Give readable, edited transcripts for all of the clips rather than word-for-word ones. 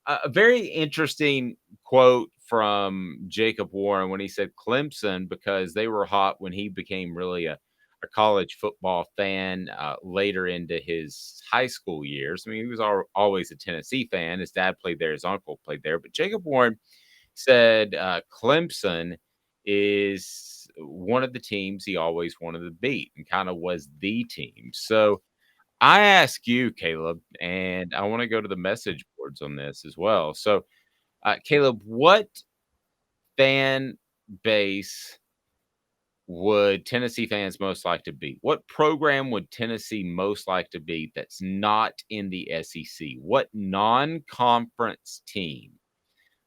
a very interesting quote from Jacob Warren when he said Clemson, because they were hot when he became really a college football fan later into his high school years. I mean, he was always a Tennessee fan. His dad played there, his uncle played there. But Jacob Warren said Clemson is one of the teams he always wanted to beat and kind of was the team. So I ask you, Caleb, and I want to go to the message boards on this as well. So, Caleb, what fan base would Tennessee fans most like to beat? What program would Tennessee most like to beat that's not in the SEC? What non-conference team?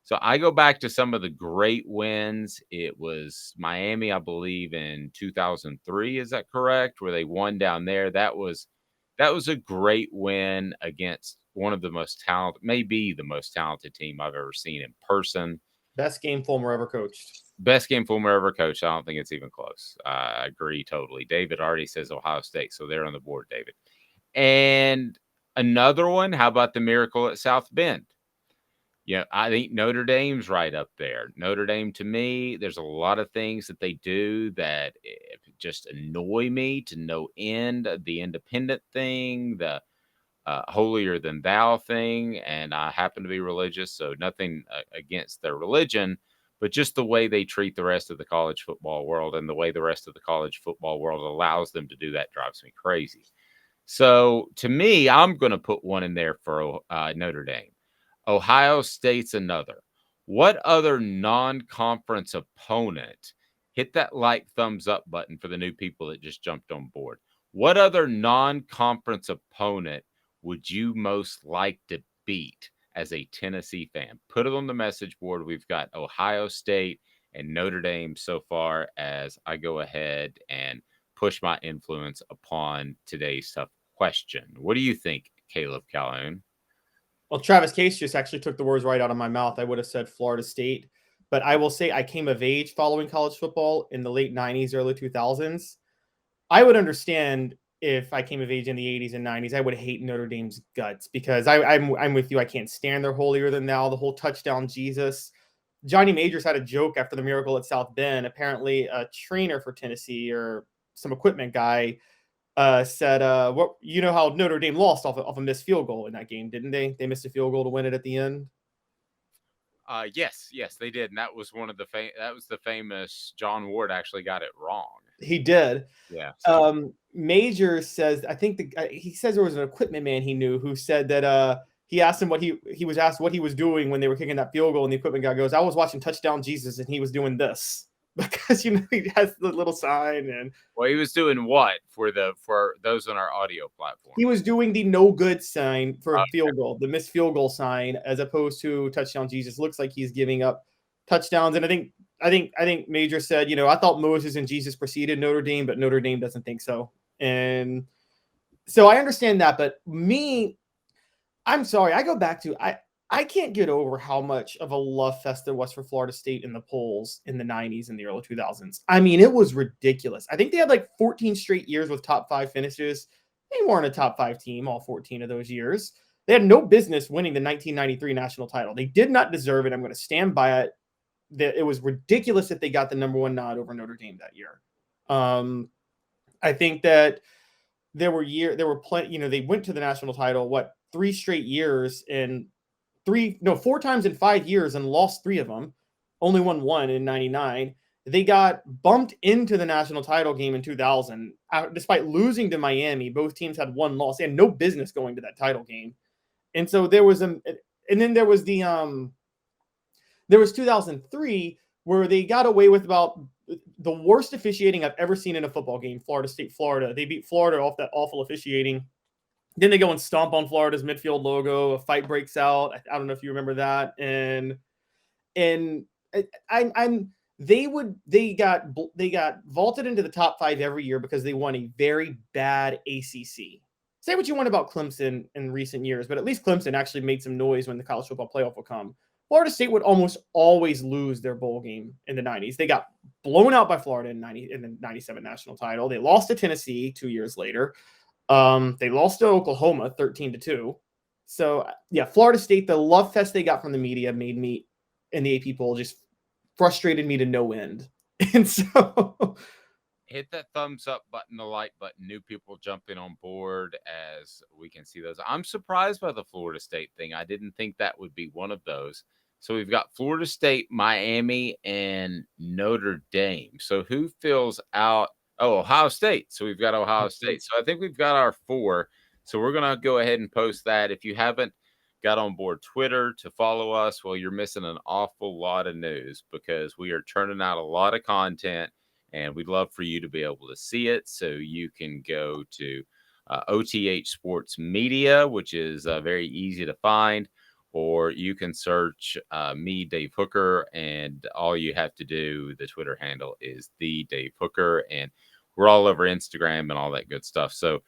So I go back to some of the great wins. It was Miami, I believe, in 2003. Is that correct? Where they won down there. That was a great win against one of the most talented, maybe the most talented team I've ever seen in person. Best game Fulmer ever coached. Best game Fulmer ever coached. I don't think it's even close. I agree totally. David already says Ohio State, so they're on the board, David. And another one, how about the Miracle at South Bend? Yeah, I think Notre Dame's right up there. Notre Dame, to me, there's a lot of things that they do that just annoy me to no end. The independent thing, the holier than thou thing, and I happen to be religious, so nothing against their religion, but just the way they treat the rest of the college football world and the way the rest of the college football world allows them to do that drives me crazy. So to me, I'm going to put one in there for Notre Dame. Ohio State's another. What other non-conference opponent, hit that like thumbs up button for the new people that just jumped on board. What other non-conference opponent would you most like to beat as a Tennessee fan? Put it on the message board. We've got Ohio State and Notre Dame so far as I go ahead and push my influence upon today's tough question. What do you think, Caleb Calhoun? Well, Travis Case just actually took the words right out of my mouth. I would have said Florida State, but I will say I came of age following college football in the late 90s, early 2000s. I would understand if I came of age in the 80s and 90s. I would hate Notre Dame's guts because I'm with you. I can't stand their holier than thou, the whole touchdown Jesus. Johnny Majors had a joke after the Miracle at South Bend. Apparently, a trainer for Tennessee or some equipment guy said, "What you know how Notre Dame lost off a missed field goal in that game, didn't they? They missed a field goal to win it at the end." Yes, they did, and that was one of the that was the famous John Ward actually got it wrong. He did. Yeah. Major says, I think he says there was an equipment man he knew who said that he asked him what he was asked what he was doing when they were kicking that field goal, and the equipment guy goes, "I was watching Touchdown Jesus, and he was doing this." Because he has the little sign, and well, he was doing what for those on our audio platform? He was doing the no good sign for a field goal, the missed field goal sign, as opposed to Touchdown Jesus. Looks like he's giving up touchdowns, and I think Major said, I thought Moses and Jesus preceded Notre Dame, but Notre Dame doesn't think so, and so I understand that. But me, I'm sorry, I go back to I can't get over how much of a love fest there was for Florida State in the polls in the 90s and the early 2000s. I mean, it was ridiculous. I think they had like 14 straight years with top 5 finishes. They weren't a top 5 team all 14 of those years. They had no business winning the 1993 national title. They did not deserve it. I'm going to stand by it. It was ridiculous that they got the number 1 nod over Notre Dame that year. I think that there were plenty, they went to the national title, 3 straight years and 4 times in 5 years and lost 3 of them, only won 1 in 99. They got bumped into the national title game in 2000. Despite losing to Miami, both teams had 1 loss. They had no business going to that title game. And so there was there was 2003 where they got away with about the worst officiating I've ever seen in a football game. Florida State, Florida. They beat Florida off that awful officiating. Then they go and stomp on Florida's midfield logo. A fight breaks out. I don't know if you remember that. And they got vaulted into the top 5 every year because they won a very bad ACC. Say what you want about Clemson in recent years, but at least Clemson actually made some noise when the college football playoff would come. Florida State would almost always lose their bowl game in the 90s. They got blown out by Florida in the 97 national title. They lost to Tennessee 2 years later. They lost to Oklahoma 13-2. So yeah, Florida State, the love fest they got from the media made me in the AP poll just frustrated me to no end. And so hit that thumbs up button, the like button. New people jumping on board as we can see those. I'm surprised by the Florida State thing. I didn't think that would be one of those. So we've got Florida State, Miami, and Notre Dame. So who fills out? Oh, Ohio State. So we've got Ohio State. So I think we've got our 4. So we're going to go ahead and post that. If you haven't got on board Twitter to follow us, well, you're missing an awful lot of news because we are turning out a lot of content. And we'd love for you to be able to see it. So you can go to OTH Sports Media, which is very easy to find, or you can search me, Dave Hooker, and all you have to do, the Twitter handle is the Dave Hooker, and we're all over Instagram and all that good stuff. So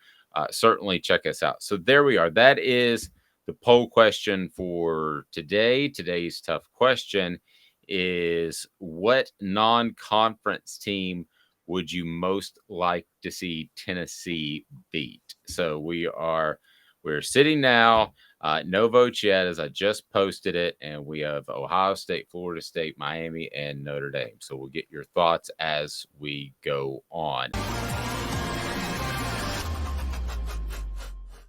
certainly check us out. So there we are. That is the poll question for today. Today's tough question is, what non-conference team would you most like to see Tennessee beat? So we're sitting now, no votes yet, as I just posted it, and we have Ohio State, Florida State, Miami, and Notre Dame. So we'll get your thoughts as we go on.